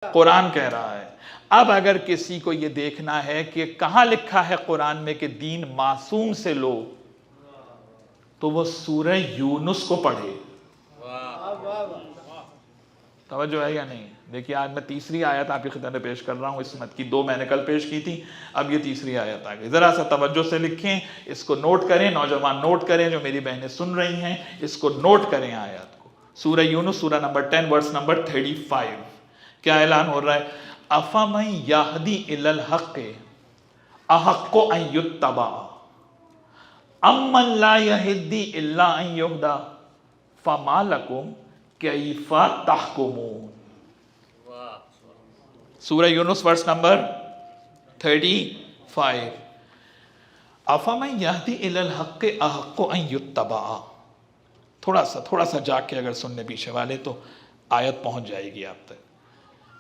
قرآن کہہ رہا ہے۔ اب اگر کسی کو یہ دیکھنا ہے کہ کہاں لکھا ہے قرآن میں کہ دین معصوم سے لو، تو وہ سورہ یونس کو پڑھے۔ توجہ ہے یا نہیں؟ دیکھیے آج میں تیسری آیت آپ کی خدمت میں پیش کر رہا ہوں عصمت کی، 2 میں نے کل پیش کی تھی، اب یہ تیسری آیت آ گئی۔ ذرا سا توجہ سے لکھیں، اس کو نوٹ کریں، نوجوان نوٹ کریں، جو میری بہنیں سن رہی ہیں اس کو نوٹ کریں آیت کو۔ سورہ یونس سورہ نمبر 10 ورس نمبر 35، کیا اعلان ہو رہا ہے؟ افمن یہدی الی الحق احق ان یتبع امن لا یہدی الا ان یہدی فما لکم کیف تحکمون۔ سورہ یونس ورس نمبر 35، افمن یہدی الی الحق احق ان یتبع۔ تھوڑا سا جا کے اگر سننے پیچھے والے تو آیت پہنچ جائے گی آپ تک۔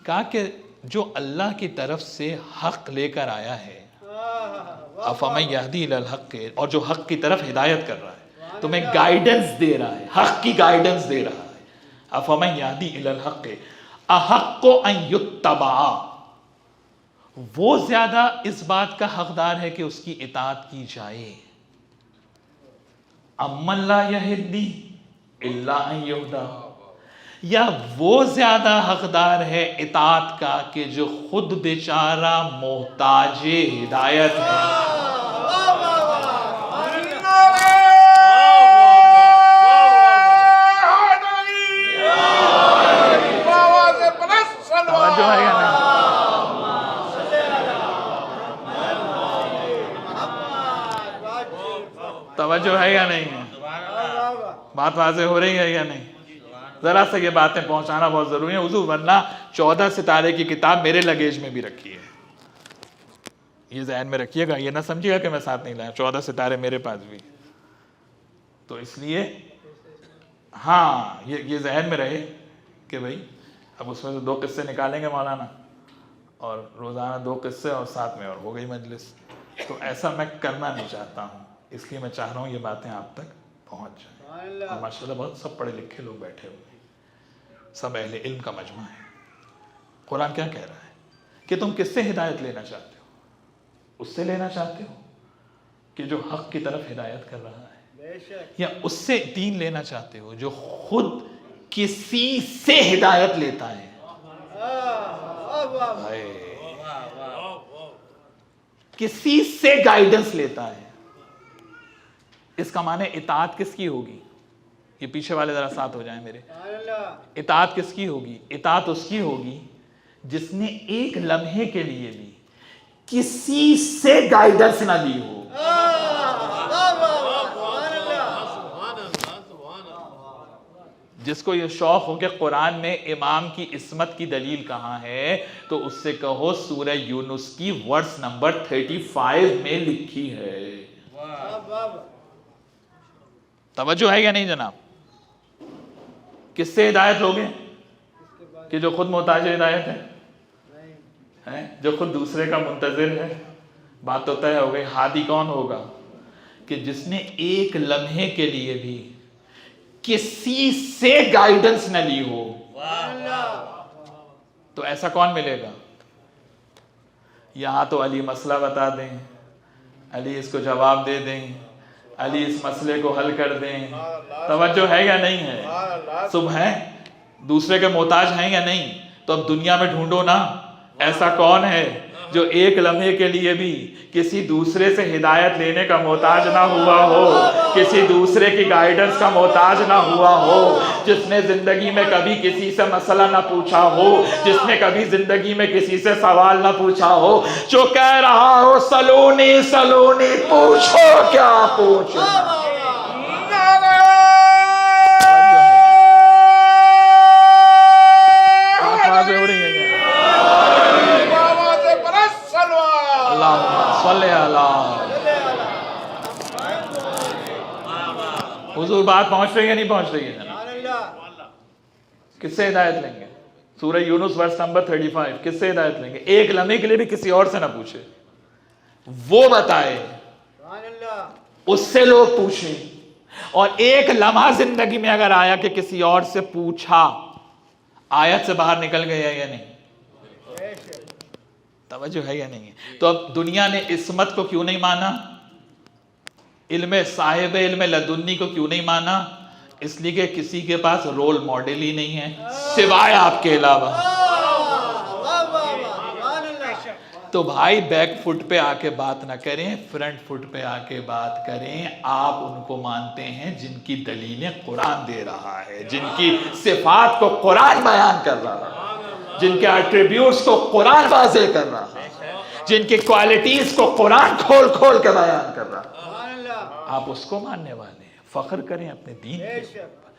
کہا کہ جو اللہ کی طرف سے حق لے کر آیا ہے، افمن یہدی الی الحق، اور جو حق کی طرف ہدایت کر رہا ہے، تمہیں گائیڈنس دے رہا ہے، حق کی گائیڈنس دے رہا ہے، افمن یہدی الی الحق احق ان یتبع، وہ زیادہ اس بات کا حقدار ہے کہ اس کی اطاعت کی جائے، امن لا یہدی الا ان یہدی، یا وہ زیادہ حقدار ہے اطاعت کا کہ جو خود بیچارہ محتاج ہدایت ہے۔ توجہ ہے یا نہیں؟ توجہ ہے یا نہیں؟ بات واضح ہو رہی ہے یا نہیں؟ ذرا سا یہ باتیں پہنچانا بہت ضروری ہے حضور، ورنہ 14 ستارے کی کتاب میرے لگیج میں بھی رکھی ہے، یہ ذہن میں رکھیے گا، یہ نہ سمجھیے گا کہ میں ساتھ نہیں لایا، 14 ستارے میرے پاس بھی، تو اس لیے ہاں یہ ذہن میں رہے کہ بھئی اب اس میں سے 2 قصے نکالیں گے مولانا، اور روزانہ 2 قصے اور ساتھ میں اور ہو گئی مجلس، تو ایسا میں کرنا نہیں چاہتا ہوں، اس لیے میں چاہ رہا ہوں یہ باتیں آپ تک پہنچ جائیں۔ اور ماشاءاللہ بہت سب پڑھے لکھے لوگ بیٹھے ہوئے ہیں، سب اہل علم کا مجمع ہے۔ قرآن کیا کہہ رہا ہے کہ تم کس سے ہدایت لینا چاہتے ہو؟ اس سے لینا چاہتے ہو کہ جو حق کی طرف ہدایت کر رہا ہے، یا اس سے دین لینا چاہتے ہو جو خود کسی سے ہدایت لیتا ہے؟ کسی سے گائیڈنس لیتا ہے۔ اس کا معنی اطاعت کس کی ہوگی؟ یہ پیچھے والے ذرا ساتھ ہو جائیں میرے۔ اطاعت کس کی ہوگی؟ اطاعت اس کی ہوگی جس نے ایک لمحے کے لیے بھی کسی سے گائیڈنس نہ لی ہو۔ جس کو یہ شوق ہو کہ قرآن میں امام کی عصمت کی دلیل کہاں ہے، تو اس سے کہو سورہ یونس کی ورس نمبر 35 میں لکھی ہے۔ توجہ ہے یا نہیں جناب؟ کس سے ہدایت لوگے؟ کہ جو خود محتاج ہدایت ہے، جو خود دوسرے کا منتظر ہے؟ بات تو طے ہو گئی۔ ہادی کون ہوگا؟ کہ جس نے ایک لمحے کے لیے بھی کسی سے گائیڈنس نہ لی ہو۔ تو ایسا کون ملے گا؟ یہاں تو علی مسئلہ بتا دیں، علی اس کو جواب دے دیں، علی اس مسئلے کو حل کر دیں۔ توجہ ہے یا نہیں ہے؟ صبح ہے دوسرے کے محتاج ہیں یا نہیں؟ تو اب دنیا میں ڈھونڈو نا، ایسا کون ہے جو ایک لمحے کے لیے بھی کسی دوسرے سے ہدایت لینے کا محتاج نہ ہوا ہو، کسی دوسرے کی گائیڈنس کا محتاج نہ ہوا ہو، جس نے زندگی میں کبھی کسی سے مسئلہ نہ پوچھا ہو، جس نے کبھی زندگی میں کسی سے سوال نہ پوچھا ہو، جو کہہ رہا ہو سلونی سلونی پوچھو کیا پوچھنا۔ حضور بات پہنچ رہی ہے نہیں پہنچ رہی ہے؟ کس سے ہدایت لیں گے؟ سورہ یونس ورس نمبر 35، کس سے ہدایت لیں گے؟ ایک لمحے کے لیے بھی کسی اور سے نہ پوچھے، وہ بتائے، اس سے لوگ پوچھیں۔ اور ایک لمحہ زندگی میں اگر آیا کہ کسی اور سے پوچھا، آیت سے باہر نکل گیا یا نہیں؟ توجہ ہے یا نہیں ہے؟ تو اب دنیا نے عصمت کو کیوں نہیں مانا؟ صاحب علم لدنی کو کیوں نہیں مانا؟ اس لیے کہ کسی کے پاس رول ماڈل ہی نہیں ہے سوائے آپ کے علاوہ۔ تو بھائی بیک فٹ پہ آ کے بات نہ کریں، فرنٹ فٹ پہ آ کے بات کریں۔ آپ ان کو مانتے ہیں جن کی دلیلیں قرآن دے رہا ہے، جن کی صفات کو قرآن بیان کر رہا ہے، جن کے ایٹریبیوٹس کو قرآن واضح کر رہا ہے، جن کی کوالٹیز کو قرآن کھول کھول کے بیان کر رہا ہے۔ آپ اس کو ماننے والے ہیں، فخر کریں اپنے دین کے اوپر۔